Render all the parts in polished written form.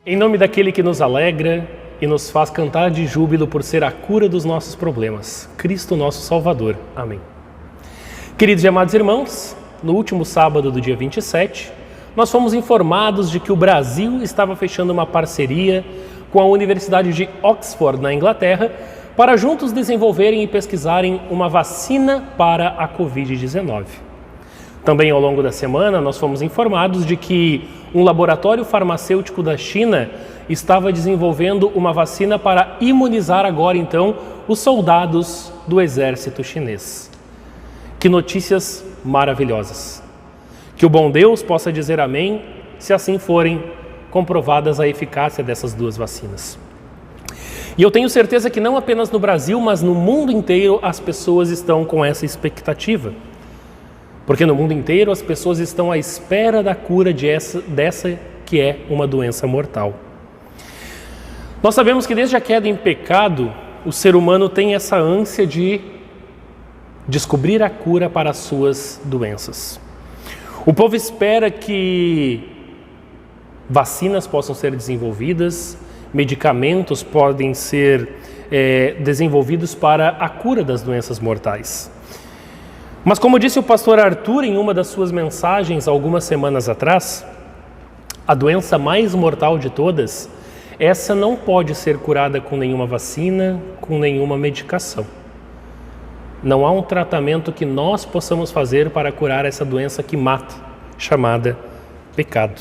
Em nome daquele que nos alegra e nos faz cantar de júbilo por ser a cura dos nossos problemas, Cristo nosso Salvador. Amém. Queridos e amados irmãos, no último sábado do dia 27, nós fomos informados de que o Brasil estava fechando uma parceria com a Universidade de Oxford, na Inglaterra, para juntos desenvolverem e pesquisarem uma vacina para a Covid-19. Também ao longo da semana nós fomos informados de que um laboratório farmacêutico da China estava desenvolvendo uma vacina para imunizar agora então os soldados do exército chinês. Que notícias maravilhosas! Que o bom Deus possa dizer amém, se assim forem comprovadas a eficácia dessas duas vacinas. E eu tenho certeza que não apenas no Brasil, mas no mundo inteiro as pessoas estão com essa expectativa. Porque no mundo inteiro as pessoas estão à espera da cura dessa que é uma doença mortal. Nós sabemos que desde a queda em pecado, o ser humano tem essa ânsia de descobrir a cura para as suas doenças. O povo espera que vacinas possam ser desenvolvidas, medicamentos podem ser desenvolvidos para a cura das doenças mortais. Mas como disse o pastor Arthur em uma das suas mensagens algumas semanas atrás, a doença mais mortal de todas, essa não pode ser curada com nenhuma vacina, com nenhuma medicação. Não há um tratamento que nós possamos fazer para curar essa doença que mata, chamada pecado.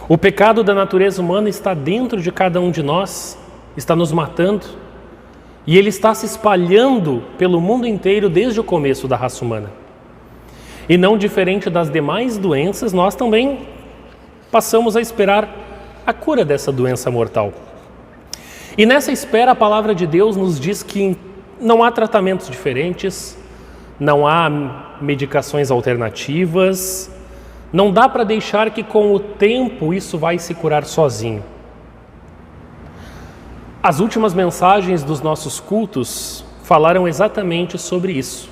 O pecado da natureza humana está dentro de cada um de nós, está nos matando, e ele está se espalhando pelo mundo inteiro desde o começo da raça humana. E não diferente das demais doenças, nós também passamos a esperar a cura dessa doença mortal. E nessa espera, a palavra de Deus nos diz que não há tratamentos diferentes, não há medicações alternativas, não dá para deixar que com o tempo isso vai se curar sozinho. As últimas mensagens dos nossos cultos falaram exatamente sobre isso.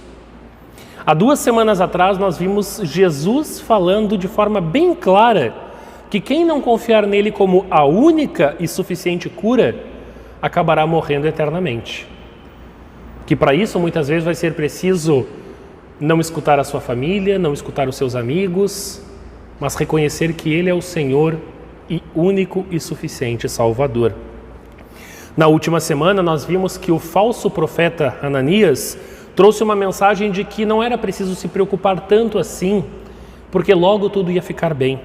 Há 2 semanas atrás nós vimos Jesus falando de forma bem clara que quem não confiar nele como a única e suficiente cura acabará morrendo eternamente. Que para isso muitas vezes vai ser preciso não escutar a sua família, não escutar os seus amigos, mas reconhecer que ele é o Senhor e único e suficiente Salvador. Na última semana nós vimos que o falso profeta Ananias trouxe uma mensagem de que não era preciso se preocupar tanto assim, porque logo tudo ia ficar bem.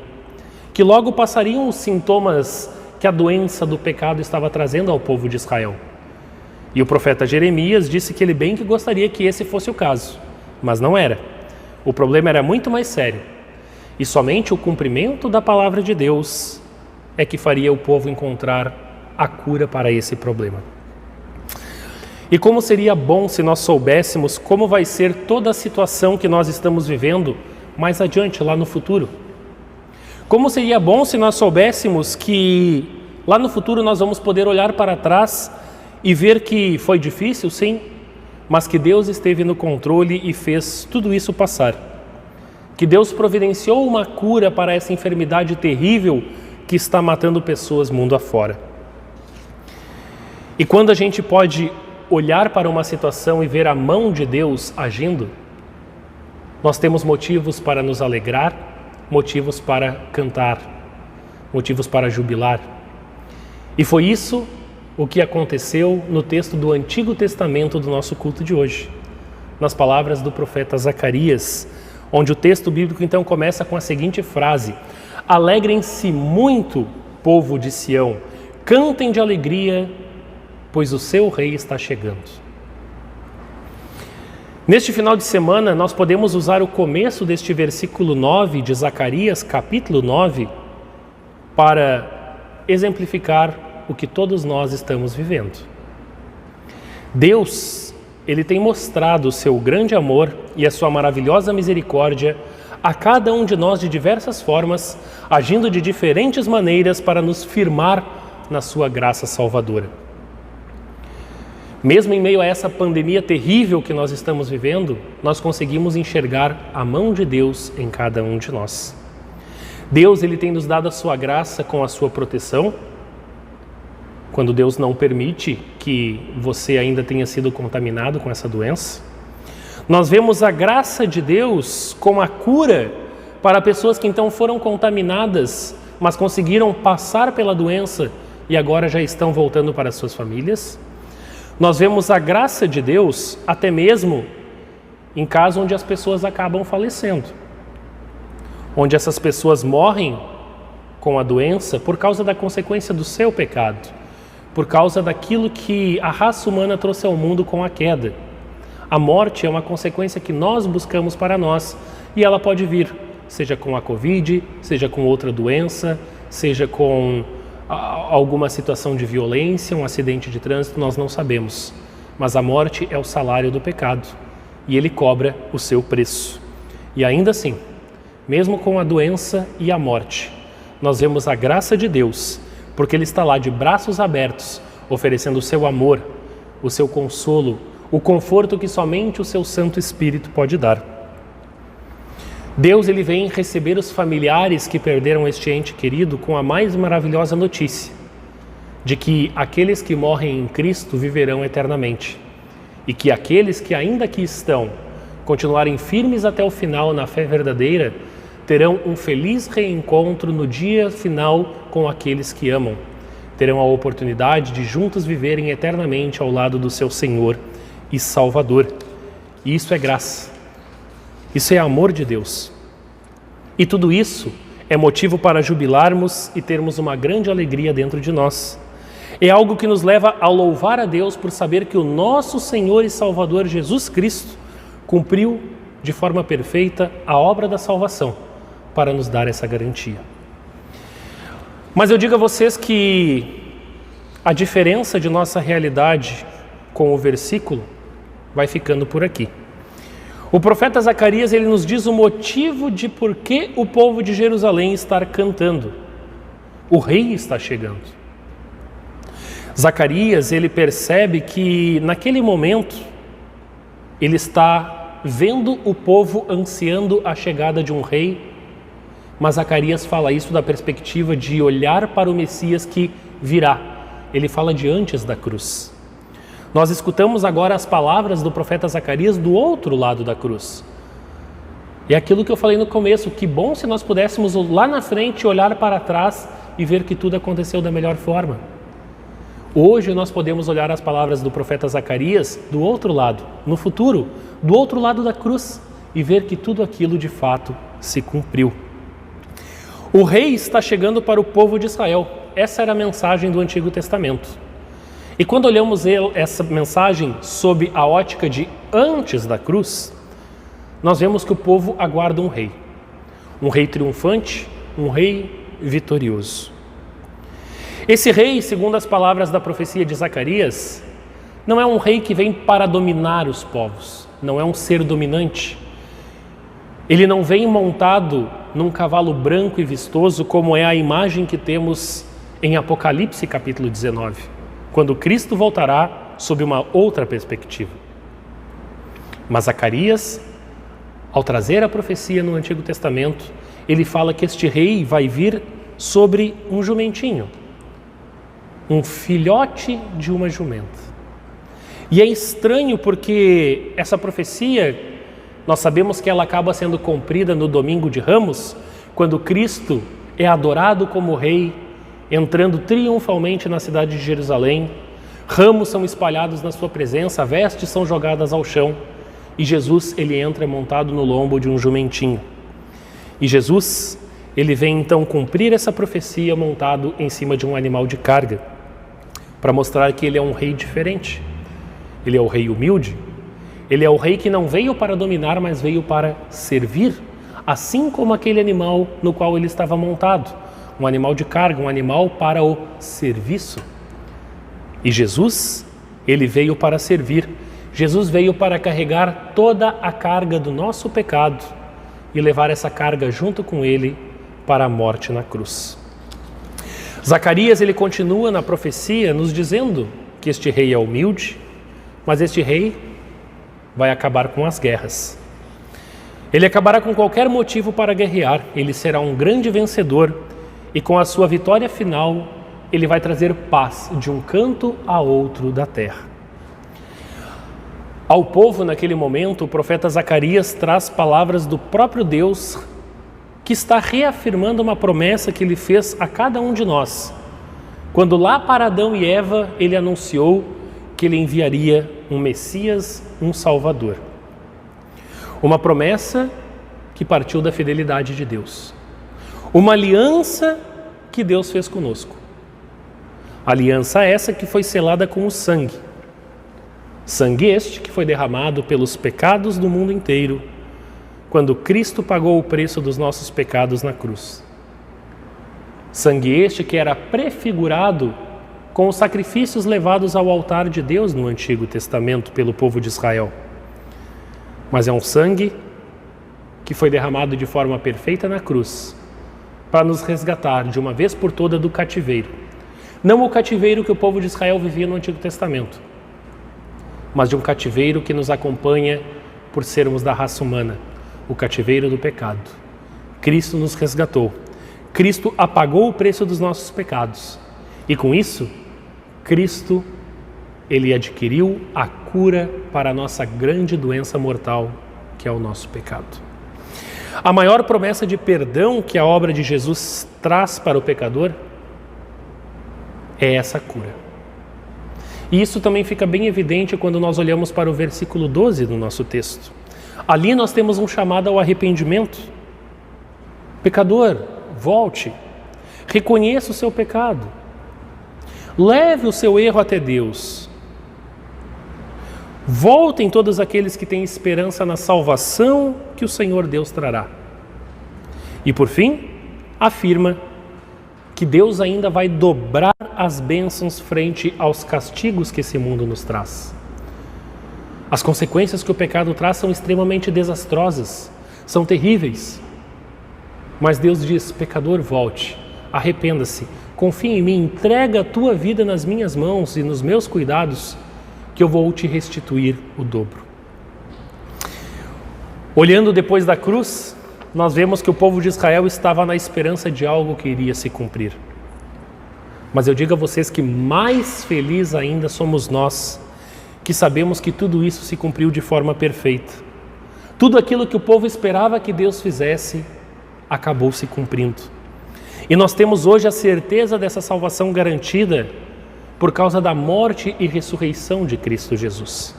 Que logo passariam os sintomas que a doença do pecado estava trazendo ao povo de Israel. E o profeta Jeremias disse que ele bem que gostaria que esse fosse o caso, mas não era. O problema era muito mais sério. E somente o cumprimento da palavra de Deus é que faria o povo encontrar a cura para esse problema. E como seria bom se nós soubéssemos como vai ser toda a situação que nós estamos vivendo mais adiante, lá no futuro. Como seria bom se nós soubéssemos que lá no futuro nós vamos poder olhar para trás e ver que foi difícil, sim, mas que Deus esteve no controle e fez tudo isso passar. Que Deus providenciou uma cura para essa enfermidade terrível que está matando pessoas mundo afora. E quando a gente pode olhar para uma situação e ver a mão de Deus agindo, nós temos motivos para nos alegrar, motivos para cantar, motivos para jubilar. E foi isso o que aconteceu no texto do Antigo Testamento do nosso culto de hoje, nas palavras do profeta Zacarias, onde o texto bíblico então começa com a seguinte frase: alegrem-se muito, povo de Sião, cantem de alegria, pois o seu rei está chegando. Neste final de semana, nós podemos usar o começo deste versículo 9 de Zacarias, capítulo 9, para exemplificar o que todos nós estamos vivendo. Deus, Ele tem mostrado o seu grande amor e a sua maravilhosa misericórdia a cada um de nós de diversas formas, agindo de diferentes maneiras para nos firmar na sua graça salvadora. Mesmo em meio a essa pandemia terrível que nós estamos vivendo, nós conseguimos enxergar a mão de Deus em cada um de nós. Deus, ele tem nos dado a sua graça com a sua proteção, quando Deus não permite que você ainda tenha sido contaminado com essa doença. Nós vemos a graça de Deus com a cura para pessoas que então foram contaminadas, mas conseguiram passar pela doença e agora já estão voltando para suas famílias. Nós vemos a graça de Deus até mesmo em casos onde as pessoas acabam falecendo, onde essas pessoas morrem com a doença por causa da consequência do seu pecado, por causa daquilo que a raça humana trouxe ao mundo com a queda. A morte é uma consequência que nós buscamos para nós e ela pode vir, seja com a Covid, seja com outra doença, seja com alguma situação de violência, um acidente de trânsito, nós não sabemos. Mas a morte é o salário do pecado e ele cobra o seu preço. E ainda assim, mesmo com a doença e a morte, nós vemos a graça de Deus, porque Ele está lá de braços abertos, oferecendo o seu amor, o seu consolo, o conforto que somente o seu Santo Espírito pode dar. Deus, ele vem receber os familiares que perderam este ente querido com a mais maravilhosa notícia, de que aqueles que morrem em Cristo viverão eternamente, e que aqueles que ainda aqui estão, continuarem firmes até o final na fé verdadeira, terão um feliz reencontro no dia final com aqueles que amam. Terão a oportunidade de juntos viverem eternamente ao lado do seu Senhor e Salvador. E isso é graça. Isso é amor de Deus. E tudo isso é motivo para jubilarmos e termos uma grande alegria dentro de nós. É algo que nos leva a louvar a Deus por saber que o nosso Senhor e Salvador Jesus Cristo cumpriu de forma perfeita a obra da salvação para nos dar essa garantia. Mas eu digo a vocês que a diferença de nossa realidade com o versículo vai ficando por aqui. O profeta Zacarias, ele nos diz o motivo de por que o povo de Jerusalém está cantando. O rei está chegando. Zacarias, ele percebe que naquele momento ele está vendo o povo ansiando a chegada de um rei, mas Zacarias fala isso da perspectiva de olhar para o Messias que virá. Ele fala de antes da cruz. Nós escutamos agora as palavras do profeta Zacarias do outro lado da cruz. É aquilo que eu falei no começo, que bom se nós pudéssemos lá na frente olhar para trás e ver que tudo aconteceu da melhor forma. Hoje nós podemos olhar as palavras do profeta Zacarias do outro lado, no futuro, do outro lado da cruz, e ver que tudo aquilo de fato se cumpriu. O rei está chegando para o povo de Israel. Essa era a mensagem do Antigo Testamento. E quando olhamos essa mensagem sob a ótica de antes da cruz, nós vemos que o povo aguarda um rei triunfante, um rei vitorioso. Esse rei, segundo as palavras da profecia de Zacarias, não é um rei que vem para dominar os povos, não é um ser dominante. Ele não vem montado num cavalo branco e vistoso, como é a imagem que temos em Apocalipse capítulo 19, quando Cristo voltará sob uma outra perspectiva. Mas Zacarias, ao trazer a profecia no Antigo Testamento, ele fala que este rei vai vir sobre um jumentinho, um filhote de uma jumenta. E é estranho porque essa profecia, nós sabemos que ela acaba sendo cumprida no domingo de Ramos, quando Cristo é adorado como rei, entrando triunfalmente na cidade de Jerusalém. Ramos são espalhados na sua presença, vestes são jogadas ao chão e Jesus, ele entra montado no lombo de um jumentinho. E Jesus, ele vem então cumprir essa profecia montado em cima de um animal de carga, para mostrar que ele é um rei diferente. Ele é o rei humilde. Ele é o rei que não veio para dominar, mas veio para servir, assim como aquele animal no qual ele estava montado, um animal de carga, um animal para o serviço. E Jesus, ele veio para servir. Jesus veio para carregar toda a carga do nosso pecado e levar essa carga junto com ele para a morte na cruz. Zacarias, ele continua na profecia nos dizendo que este rei é humilde, mas este rei vai acabar com as guerras. Ele acabará com qualquer motivo para guerrear, ele será um grande vencedor e com a sua vitória final, ele vai trazer paz de um canto a outro da terra. Ao povo, naquele momento, o profeta Zacarias traz palavras do próprio Deus que está reafirmando uma promessa que ele fez a cada um de nós, quando lá para Adão e Eva ele anunciou que ele enviaria um Messias, um Salvador. Uma promessa que partiu da fidelidade de Deus. Uma aliança que Deus fez conosco. Aliança essa que foi selada com o sangue. Sangue este que foi derramado pelos pecados do mundo inteiro, quando Cristo pagou o preço dos nossos pecados na cruz. Sangue este que era prefigurado com os sacrifícios levados ao altar de Deus no Antigo Testamento pelo povo de Israel. Mas é um sangue que foi derramado de forma perfeita na cruz, para nos resgatar de uma vez por toda do cativeiro. Não o cativeiro que o povo de Israel vivia no Antigo Testamento, mas de um cativeiro que nos acompanha por sermos da raça humana, o cativeiro do pecado. Cristo nos resgatou. Cristo apagou o preço dos nossos pecados. E com isso, Cristo, ele adquiriu a cura para a nossa grande doença mortal, que é o nosso pecado. A maior promessa de perdão que a obra de Jesus traz para o pecador é essa cura. E isso também fica bem evidente quando nós olhamos para o versículo 12 do nosso texto. Ali nós temos um chamado ao arrependimento. Pecador, volte, reconheça o seu pecado, leve o seu erro até Deus. Voltem todos aqueles que têm esperança na salvação que o Senhor Deus trará. E por fim, afirma que Deus ainda vai dobrar as bênçãos frente aos castigos que esse mundo nos traz. As consequências que o pecado traz são extremamente desastrosas, são terríveis. Mas Deus diz: pecador, volte, arrependa-se, confia em mim, entrega a tua vida nas minhas mãos e nos meus cuidados, que eu vou te restituir o dobro. Olhando depois da cruz, nós vemos que o povo de Israel estava na esperança de algo que iria se cumprir. Mas eu digo a vocês que mais feliz ainda somos nós, que sabemos que tudo isso se cumpriu de forma perfeita. Tudo aquilo que o povo esperava que Deus fizesse, acabou se cumprindo. E nós temos hoje a certeza dessa salvação garantida por causa da morte e ressurreição de Cristo Jesus.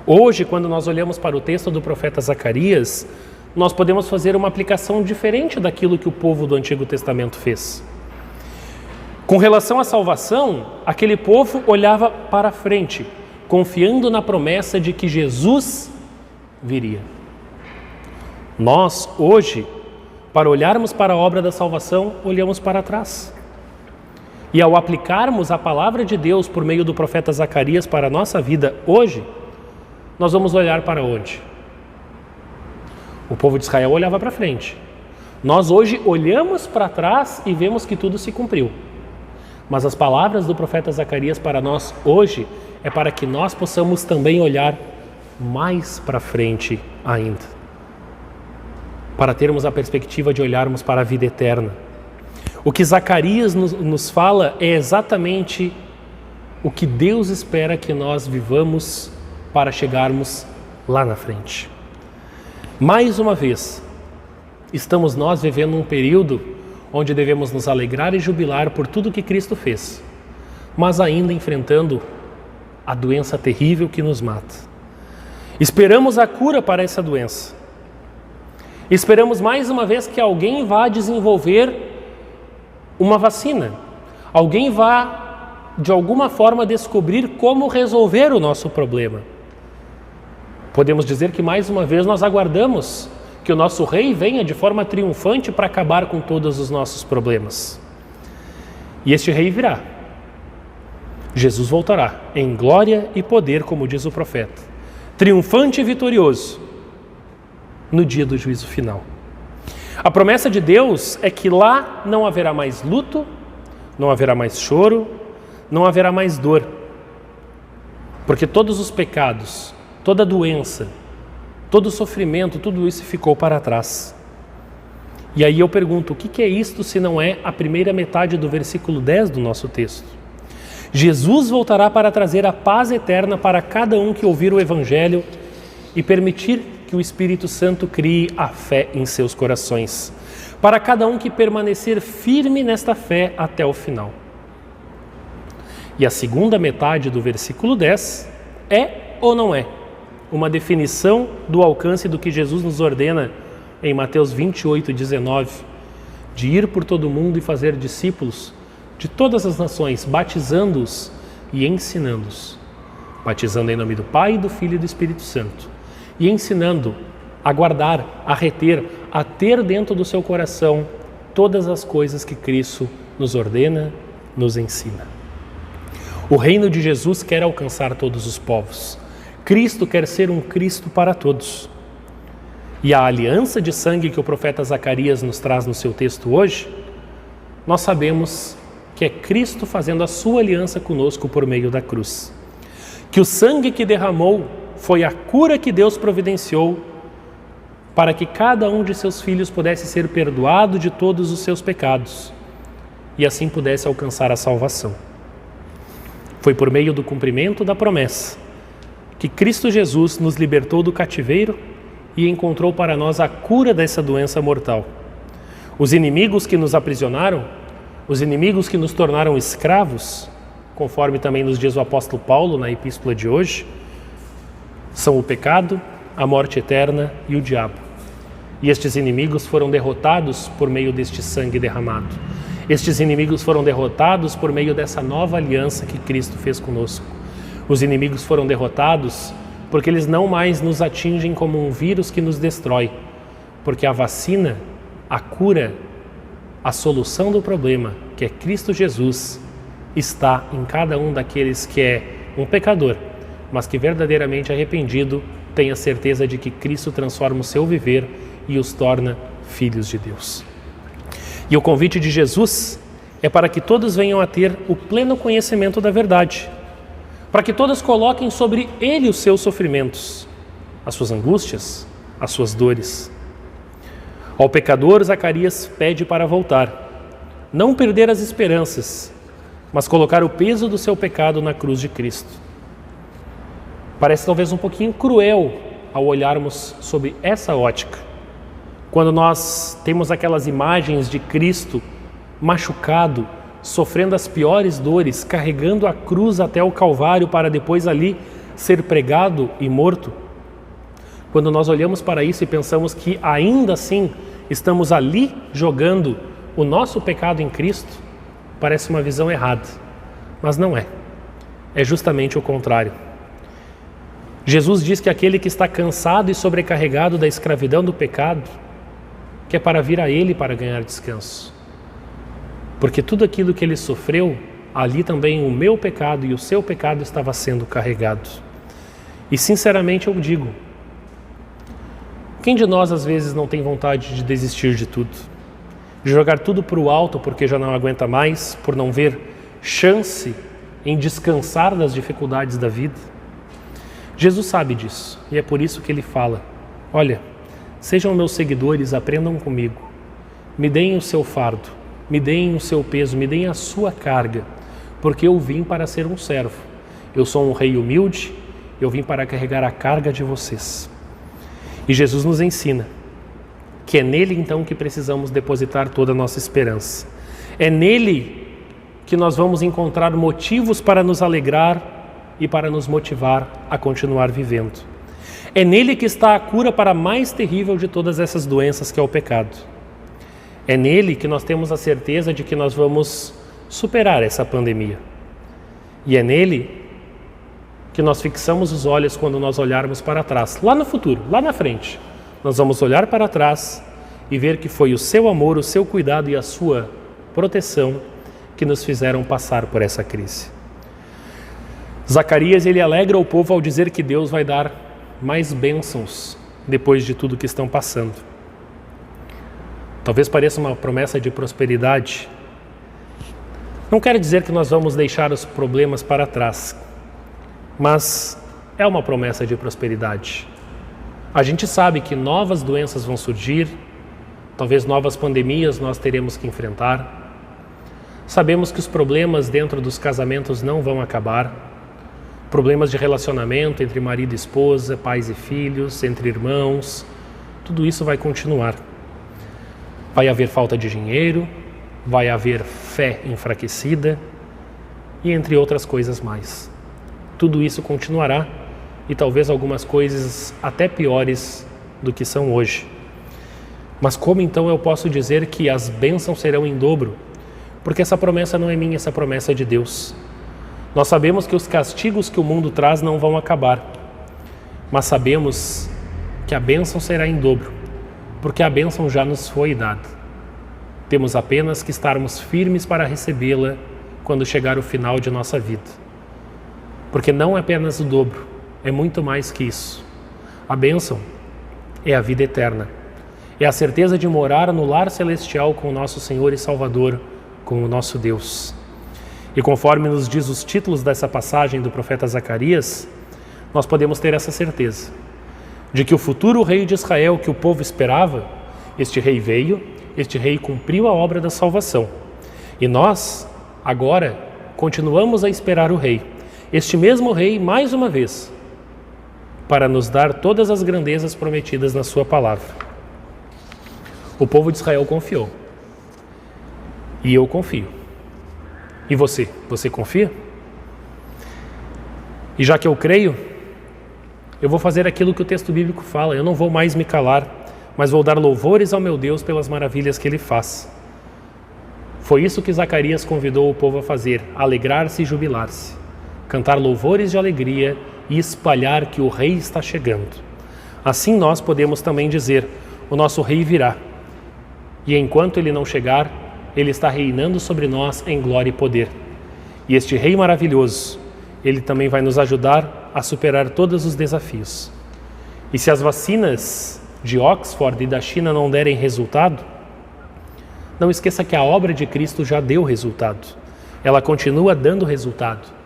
Hoje, quando nós olhamos para o texto do profeta Zacarias, nós podemos fazer uma aplicação diferente daquilo que o povo do Antigo Testamento fez. Com relação à salvação, aquele povo olhava para frente, confiando na promessa de que Jesus viria. Nós, hoje, para olharmos para a obra da salvação, olhamos para trás. E ao aplicarmos a palavra de Deus por meio do profeta Zacarias para a nossa vida hoje, nós vamos olhar para onde? O povo de Israel olhava para frente. Nós hoje olhamos para trás e vemos que tudo se cumpriu. Mas as palavras do profeta Zacarias para nós hoje é para que nós possamos também olhar mais para frente ainda, para termos a perspectiva de olharmos para a vida eterna. O que Zacarias nos fala é exatamente o que Deus espera que nós vivamos para chegarmos lá na frente. Mais uma vez, estamos nós vivendo um período onde devemos nos alegrar e jubilar por tudo que Cristo fez, mas ainda enfrentando a doença terrível que nos mata. Esperamos a cura para essa doença. Esperamos mais uma vez que alguém vá desenvolver uma vacina. Alguém vá, de alguma forma, descobrir como resolver o nosso problema. Podemos dizer que mais uma vez nós aguardamos que o nosso rei venha de forma triunfante para acabar com todos os nossos problemas. E este rei virá. Jesus voltará em glória e poder, como diz o profeta, triunfante e vitorioso no dia do juízo final. A promessa de Deus é que lá não haverá mais luto, não haverá mais choro, não haverá mais dor, porque todos os pecados, toda doença, todo o sofrimento, tudo isso ficou para trás. E aí eu pergunto, o que é isto se não é a primeira metade do versículo 10 do nosso texto? Jesus voltará para trazer a paz eterna para cada um que ouvir o Evangelho e permitir que o Espírito Santo crie a fé em seus corações, para cada um que permanecer firme nesta fé até o final. E a segunda metade do versículo 10 é ou não é uma definição do alcance do que Jesus nos ordena em Mateus 28, 19, de ir por todo o mundo e fazer discípulos de todas as nações, batizando-os e ensinando-os. Batizando em nome do Pai, do Filho e do Espírito Santo. E ensinando a guardar, a reter, a ter dentro do seu coração todas as coisas que Cristo nos ordena, nos ensina. O reino de Jesus quer alcançar todos os povos. Cristo quer ser um Cristo para todos. E a aliança de sangue que o profeta Zacarias nos traz no seu texto hoje, nós sabemos que é Cristo fazendo a sua aliança conosco por meio da cruz. Que o sangue que derramou foi a cura que Deus providenciou para que cada um de seus filhos pudesse ser perdoado de todos os seus pecados e assim pudesse alcançar a salvação. Foi por meio do cumprimento da promessa que Cristo Jesus nos libertou do cativeiro e encontrou para nós a cura dessa doença mortal. Os inimigos que nos aprisionaram, os inimigos que nos tornaram escravos, conforme também nos diz o apóstolo Paulo na epístola de hoje, são o pecado, a morte eterna e o diabo. E estes inimigos foram derrotados por meio deste sangue derramado. Estes inimigos foram derrotados por meio dessa nova aliança que Cristo fez conosco. Os inimigos foram derrotados porque eles não mais nos atingem como um vírus que nos destrói, porque a vacina, a cura, a solução do problema, que é Cristo Jesus, está em cada um daqueles que é um pecador, mas que verdadeiramente arrependido tem a certeza de que Cristo transforma o seu viver e os torna filhos de Deus. E o convite de Jesus é para que todos venham a ter o pleno conhecimento da verdade, para que todos coloquem sobre Ele os seus sofrimentos, as suas angústias, as suas dores. Ao pecador, Zacarias pede para voltar, não perder as esperanças, mas colocar o peso do seu pecado na cruz de Cristo. Parece talvez um pouquinho cruel ao olharmos sob essa ótica, quando nós temos aquelas imagens de Cristo machucado, sofrendo as piores dores, carregando a cruz até o Calvário para depois ali ser pregado e morto. Quando nós olhamos para isso e pensamos que ainda assim estamos ali jogando o nosso pecado em Cristo, parece uma visão errada, mas não é. É justamente o contrário. Jesus diz que aquele que está cansado e sobrecarregado da escravidão do pecado, que é para vir a Ele para ganhar descanso. Porque tudo aquilo que Ele sofreu, ali também o meu pecado e o seu pecado estava sendo carregado. E sinceramente eu digo, quem de nós às vezes não tem vontade de desistir de tudo? De jogar tudo para o alto porque já não aguenta mais, por não ver chance em descansar das dificuldades da vida? Jesus sabe disso e é por isso que Ele fala, olha, sejam meus seguidores, aprendam comigo, me deem o seu fardo, me deem o seu peso, me deem a sua carga, porque eu vim para ser um servo. Eu sou um rei humilde, eu vim para carregar a carga de vocês. E Jesus nos ensina que é nele então que precisamos depositar toda a nossa esperança. É nele que nós vamos encontrar motivos para nos alegrar e para nos motivar a continuar vivendo. É nele que está a cura para a mais terrível de todas essas doenças, que é o pecado. É nele que nós temos a certeza de que nós vamos superar essa pandemia. E é nele que nós fixamos os olhos quando nós olharmos para trás, lá no futuro, lá na frente. Nós vamos olhar para trás e ver que foi o seu amor, o seu cuidado e a sua proteção que nos fizeram passar por essa crise. Zacarias, ele alegra o povo ao dizer que Deus vai dar mais bênçãos depois de tudo que estão passando. Talvez pareça uma promessa de prosperidade. Não quero dizer que nós vamos deixar os problemas para trás, mas é uma promessa de prosperidade. A gente sabe que novas doenças vão surgir, talvez novas pandemias nós teremos que enfrentar. Sabemos que os problemas dentro dos casamentos não vão acabar. Problemas de relacionamento entre marido e esposa, pais e filhos, entre irmãos, tudo isso vai continuar. Vai haver falta de dinheiro, vai haver fé enfraquecida e entre outras coisas mais. Tudo isso continuará e talvez algumas coisas até piores do que são hoje. Mas como então eu posso dizer que as bênçãos serão em dobro? Porque essa promessa não é minha, essa promessa é de Deus. Nós sabemos que os castigos que o mundo traz não vão acabar, mas sabemos que a bênção será em dobro, porque a bênção já nos foi dada. Temos apenas que estarmos firmes para recebê-la quando chegar o final de nossa vida. Porque não é apenas o dobro, é muito mais que isso. A bênção é a vida eterna, é a certeza de morar no lar celestial com o nosso Senhor e Salvador, com o nosso Deus. E conforme nos diz os títulos dessa passagem do profeta Zacarias, nós podemos ter essa certeza de que o futuro rei de Israel que o povo esperava, este rei veio, este rei cumpriu a obra da salvação. E nós, agora, continuamos a esperar o rei, este mesmo rei, mais uma vez, para nos dar todas as grandezas prometidas na sua palavra. O povo de Israel confiou. E eu confio. E você? Você confia? E já que eu creio, eu vou fazer aquilo que o texto bíblico fala. Eu não vou mais me calar, mas vou dar louvores ao meu Deus pelas maravilhas que Ele faz. Foi isso que Zacarias convidou o povo a fazer, alegrar-se e jubilar-se, cantar louvores de alegria e espalhar que o Rei está chegando. Assim nós podemos também dizer, o nosso Rei virá. E enquanto Ele não chegar, Ele está reinando sobre nós em glória e poder. E este Rei maravilhoso, Ele também vai nos ajudar a superar todos os desafios. E se as vacinas de Oxford e da China não derem resultado, não esqueça que a obra de Cristo já deu resultado. Ela continua dando resultado.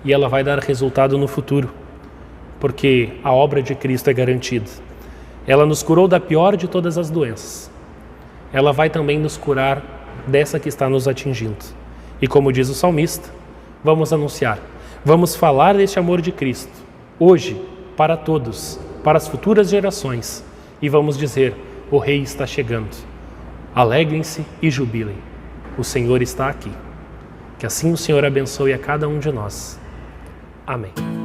E ela vai dar resultado no futuro, porque a obra de Cristo é garantida. Ela nos curou da pior de todas as doenças. Ela vai também nos curar dessa que está nos atingindo. E como diz o salmista, vamos anunciar, vamos falar deste amor de Cristo, hoje, para todos, para as futuras gerações, e vamos dizer, o Rei está chegando. Alegrem-se e jubilem, o Senhor está aqui. Que assim o Senhor abençoe a cada um de nós. Amém.